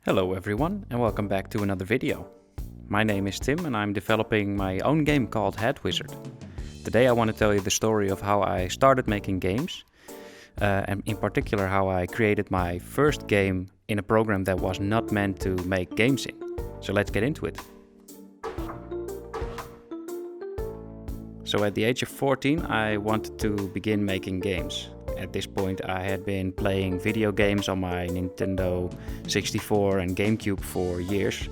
Hello everyone and welcome back to another video. My name is Tim and I'm developing my own game called Head Wizard. Today I want to tell you the story of how I started making games and in particular how I created my first game in a program that was not meant to make games in. So let's get into it. So at the age of 14 I wanted to begin making games. At this point I had been playing video games on my Nintendo 64 and GameCube for years,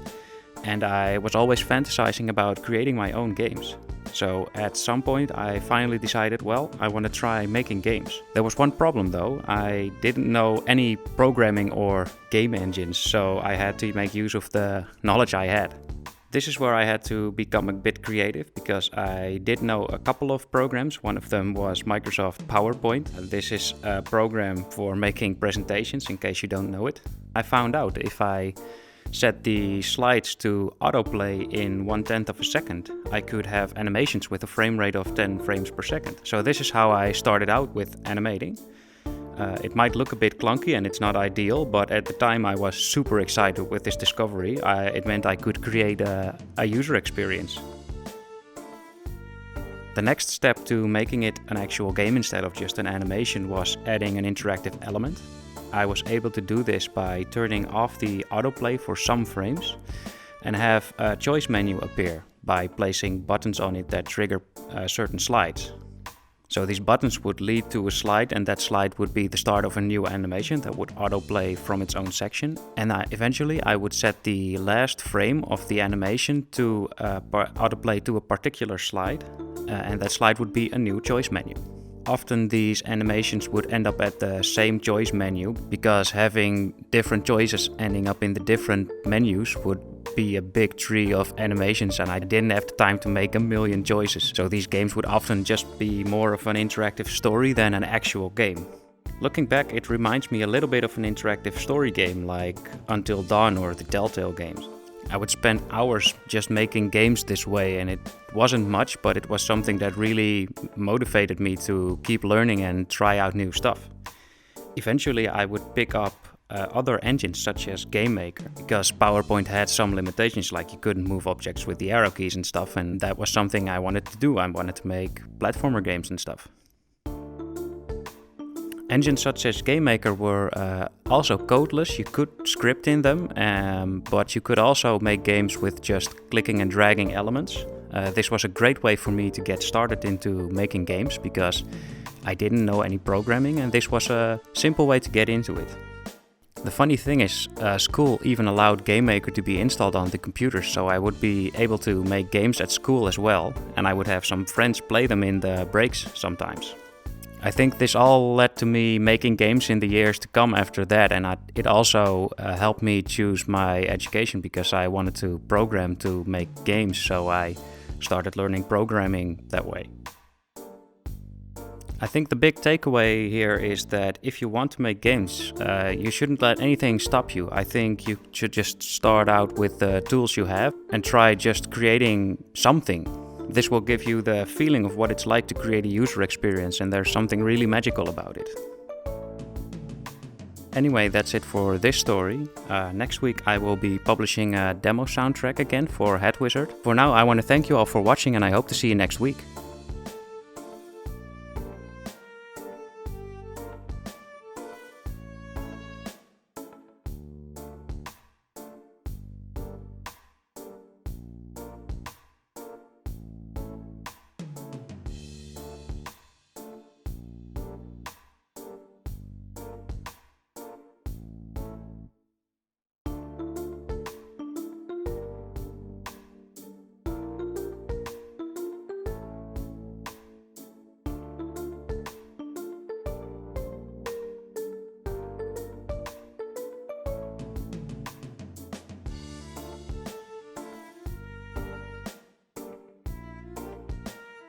and I was always fantasizing about creating my own games. So at some point I finally decided, well, I want to try making games. There was one problem though, I didn't know any programming or game engines, so I had to make use of the knowledge I had. This is where I had to become a bit creative because I did know a couple of programs. One of them was Microsoft PowerPoint. This is a program for making presentations, in case you don't know it. I found out if I set the slides to autoplay in 1/10 of a second, I could have animations with a frame rate of 10 frames per second. So this is how I started out with animating. It might look a bit clunky and it's not ideal, but at the time I was super excited with this discovery. It meant I could create a user experience. The next step to making it an actual game instead of just an animation was adding an interactive element. I was able to do this by turning off the autoplay for some frames and have a choice menu appear by placing buttons on it that trigger certain slides. So these buttons would lead to a slide, and that slide would be the start of a new animation that would autoplay from its own section. And eventually I would set the last frame of the animation to autoplay to a particular slide, and that slide would be a new choice menu. Often these animations would end up at the same choice menu because having different choices ending up in the different menus would be a big tree of animations, and I didn't have the time to make a million choices. So these games would often just be more of an interactive story than an actual game. Looking back, it reminds me a little bit of an interactive story game like Until Dawn or the Telltale games. I would spend hours just making games this way, and it wasn't much, but it was something that really motivated me to keep learning and try out new stuff. Eventually I would pick up other engines such as GameMaker, because PowerPoint had some limitations, like you couldn't move objects with the arrow keys and stuff, and that was something I wanted to do. I wanted to make platformer games and stuff. Engines such as GameMaker were also codeless. You could script in them, but you could also make games with just clicking and dragging elements. This was a great way for me to get started into making games because I didn't know any programming, and this was a simple way to get into it. The funny thing is, school even allowed GameMaker to be installed on the computer, so I would be able to make games at school as well, and I would have some friends play them in the breaks sometimes. I think this all led to me making games in the years to come after that, and it also helped me choose my education because I wanted to program to make games, so I started learning programming that way. I think the big takeaway here is that if you want to make games, you shouldn't let anything stop you. I think you should just start out with the tools you have and try just creating something. This will give you the feeling of what it's like to create a user experience, and there's something really magical about it. Anyway, that's it for this story. Next week I will be publishing a demo soundtrack again for Head Wizard. For now, I want to thank you all for watching, and I hope to see you next week.